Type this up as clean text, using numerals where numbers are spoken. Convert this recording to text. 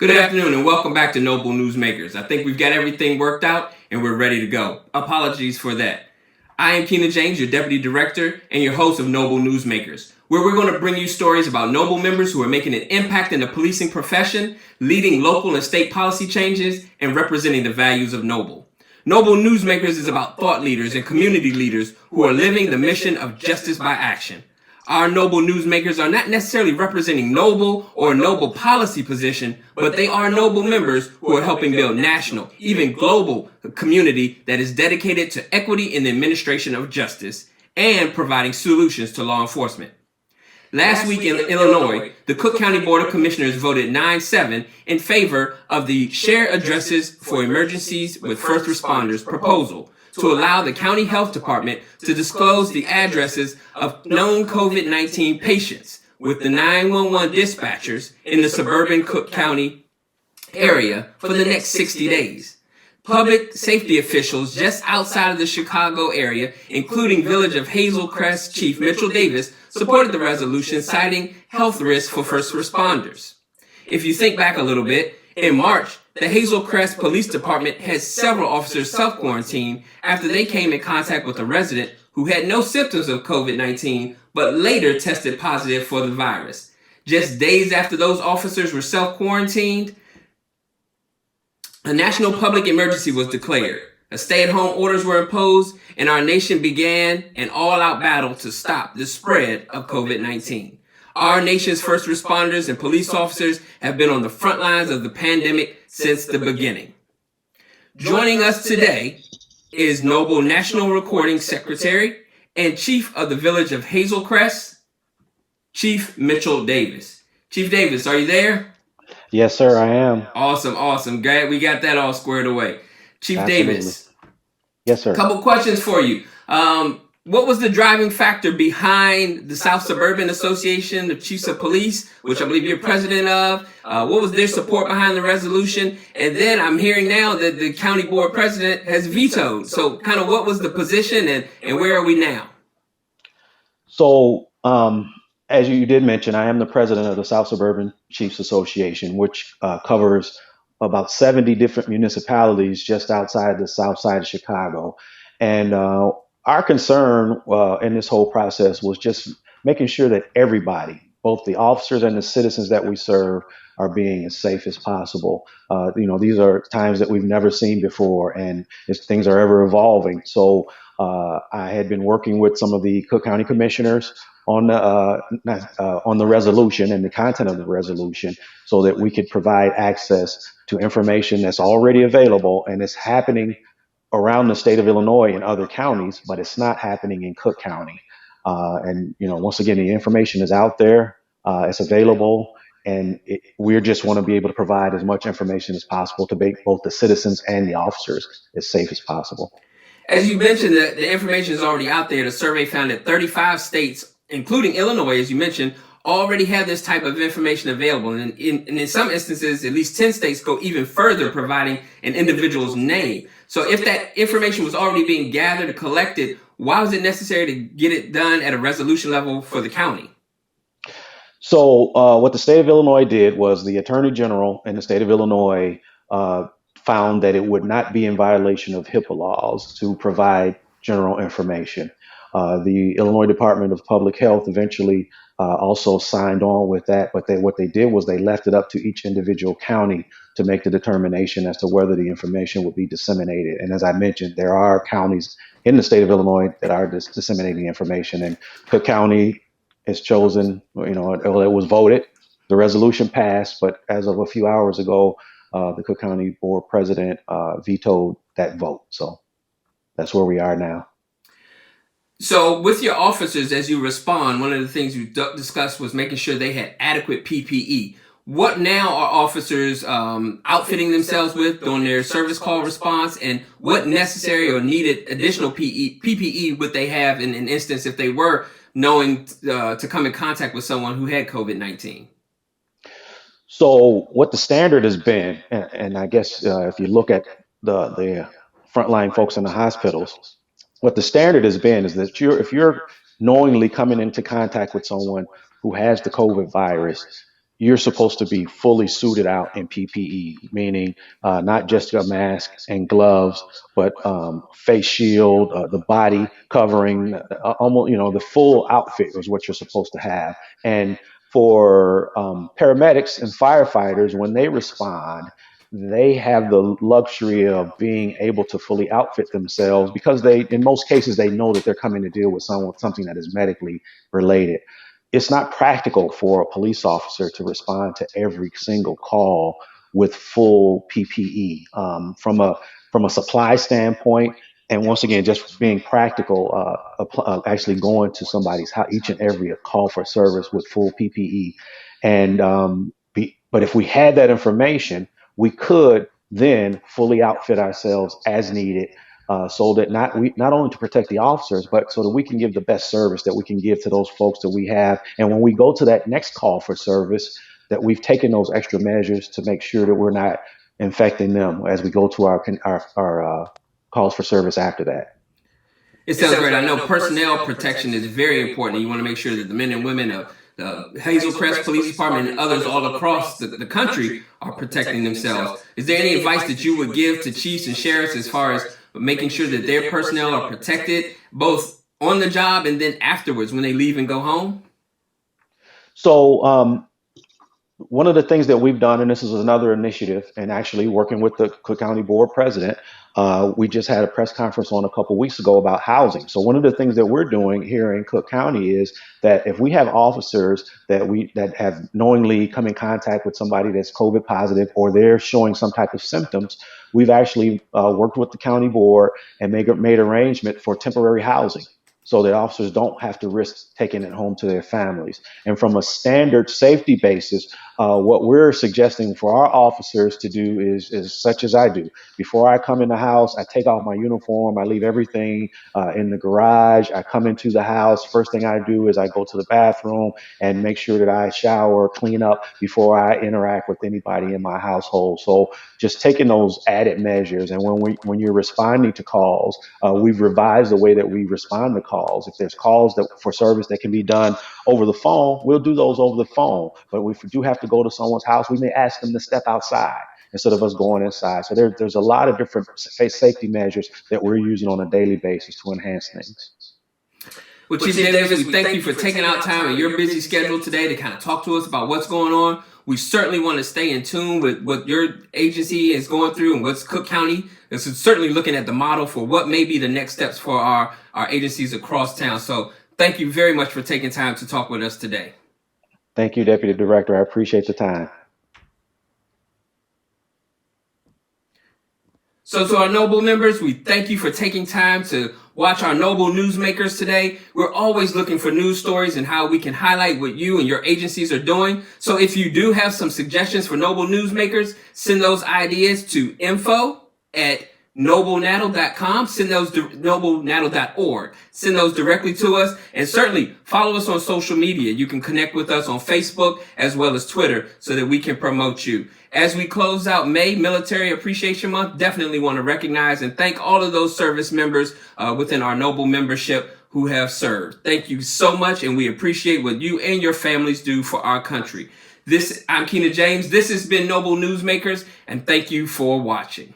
Good afternoon and welcome back to Noble Newsmakers. I think we've got everything worked out and we're ready to go. Apologies for that. I am Keena James, your Deputy Director and your host of Noble Newsmakers, where we're going to bring you stories about Noble members who are making an impact in the policing profession, leading local and state policy changes, and representing the values of Noble. Noble Newsmakers is about thought leaders and community leaders who are living the mission of justice by action. Our Noble Newsmakers are not necessarily representing Noble or Noble policy position, but they are Noble members who are helping build national, even global community that is dedicated to equity in the administration of justice and providing solutions to law enforcement. Last week in Illinois, the Cook County Board of Commissioners voted 9-7 in favor of the Share Addresses for Emergencies with First Responders proposal to allow the county health department to disclose the addresses of known COVID-19 patients with the 911 dispatchers in the suburban Cook County area for the next 60 days. Public safety officials just outside of the Chicago area, including Village of Hazel Crest Chief Mitchell Davis, supported the resolution, citing health risks for first responders. If you think back a little bit, in March, the Hazel Crest Police Department had several officers self-quarantined after they came in contact with a resident who had no symptoms of COVID-19 but later tested positive for the virus. Just days after those officers were self-quarantined, a national public emergency was declared. Stay-at-home orders were imposed, and our nation began an all-out battle to stop the spread of COVID-19. Our nation's first responders and police officers have been on the front lines of the pandemic since the beginning. Joining us today is Noble National Recording Secretary and Chief of the Village of Hazel Crest, Chief Mitchell Davis. Chief Davis, are you there? Yes, sir, I am. Awesome. Glad we got that all squared away. Chief Absolutely. Davis. Yes, sir. Couple questions for you. What was the driving factor behind the South Suburban Association of Chiefs of Police, which I believe you're president of? What was their support behind the resolution? And then I'm hearing now that the county board president has vetoed. So kind of what was the position and where are we now? So, as you did mention, I am the president of the South Suburban Chiefs Association, which covers about 70 different municipalities just outside the south side of Chicago. And our concern in this whole process was just making sure that everybody, both the officers and the citizens that we serve, are being as safe as possible. These are times that we've never seen before, and things are ever evolving. So I had been working with some of the Cook County commissioners on the resolution and the content of the resolution so that we could provide access to information that's already available and is happening around the state of Illinois and other counties, but it's not happening in Cook County. Once again, the information is out there, it's available, and we just want to be able to provide as much information as possible to make both the citizens and the officers as safe as possible. As you mentioned, the information is already out there. The survey found that 35 states, including Illinois, as you mentioned, already have this type of information available. And in some instances, at least 10 states go even further, providing an individual's name. So if that information was already being gathered and collected, why was it necessary to get it done at a resolution level for the county? So what the state of Illinois did was the Attorney General in the state of Illinois found that it would not be in violation of HIPAA laws to provide general information. The Illinois Department of Public Health eventually also signed on with that, but what they did was they left it up to each individual county to make the determination as to whether the information would be disseminated. And as I mentioned, there are counties in the state of Illinois that are disseminating information, and Cook County has chosen, it was voted, the resolution passed, but as of a few hours ago, the Cook County Board President vetoed that vote. So that's where we are now. So with your officers, as you respond, one of the things you discussed was making sure they had adequate PPE. What now are officers outfitting themselves with during their service call response, and what necessary or needed additional PPE would they have in an instance if they were knowing to come in contact with someone who had COVID-19? So what the standard has been, and I guess if you look at the frontline folks in the hospitals, what the standard has been is that if you're knowingly coming into contact with someone who has the COVID virus, you're supposed to be fully suited out in PPE, meaning not just a mask and gloves, but face shield, the body covering, almost, the full outfit is what you're supposed to have. And for paramedics and firefighters, when they respond, they have the luxury of being able to fully outfit themselves because in most cases, they know that they're coming to deal with something that is medically related. It's not practical for a police officer to respond to every single call with full PPE from a supply standpoint. And once again, just being practical, actually going to somebody's house, each and every call for service with full PPE. And but if we had that information, we could then fully outfit ourselves as needed, so that not only to protect the officers, but so that we can give the best service that we can give to those folks that we have. And when we go to that next call for service, that we've taken those extra measures to make sure that we're not infecting them as we go to our calls for service after that. It sounds great. I know personnel protection is very important. You want to make sure that the men and women of the Hazel Crest Police Department and others all across the country are protecting themselves. Is there any advice that you would give to chiefs and sheriffs as far as making sure that their personnel are protected, both on the job and then afterwards when they leave and go home? So one of the things that we've done, and this is another initiative, and actually working with the Cook County Board President, we just had a press conference on a couple weeks ago about housing. So one of the things that we're doing here in Cook County is that if we have officers that have knowingly come in contact with somebody that's COVID positive, or they're showing some type of symptoms, we've actually worked with the county board and made arrangement for temporary housing, so that officers don't have to risk taking it home to their families. And from a standard safety basis, what we're suggesting for our officers to do is such as I do. Before I come in the house, I take off my uniform, I leave everything in the garage, I come into the house. First thing I do is I go to the bathroom and make sure that I shower, clean up before I interact with anybody in my household. So just taking those added measures. And when you're responding to calls, we've revised the way that we respond to calls. If there's calls for service that can be done over the phone, we'll do those over the phone. But if we do have to go to someone's house, we may ask them to step outside instead of us going inside. So there's a lot of different safety measures that we're using on a daily basis to enhance things. Well, Chief Davis, we thank you for taking out time in your busy schedule today to kind of talk to us about what's going on. We certainly want to stay in tune with what your agency is going through and what's Cook County. This is certainly looking at the model for what may be the next steps for our agencies across town. So thank you very much for taking time to talk with us today. Thank you, Deputy Director. I appreciate the time. So to our Noble members, we thank you for taking time to watch our Noble Newsmakers today. We're always looking for news stories and how we can highlight what you and your agencies are doing. So if you do have some suggestions for Noble Newsmakers, send those ideas to info@noblenatl.com. Send those to noblenatl.org. Send those directly to us, and certainly follow us on social media. You can connect with us on Facebook as well as Twitter so that we can promote you. As we close out May, Military Appreciation Month, definitely want to recognize and thank all of those service members within our Noble membership who have served. Thank you so much, and we appreciate what you and your families do for our country. I'm Keena James. This has been Noble Newsmakers, and thank you for watching.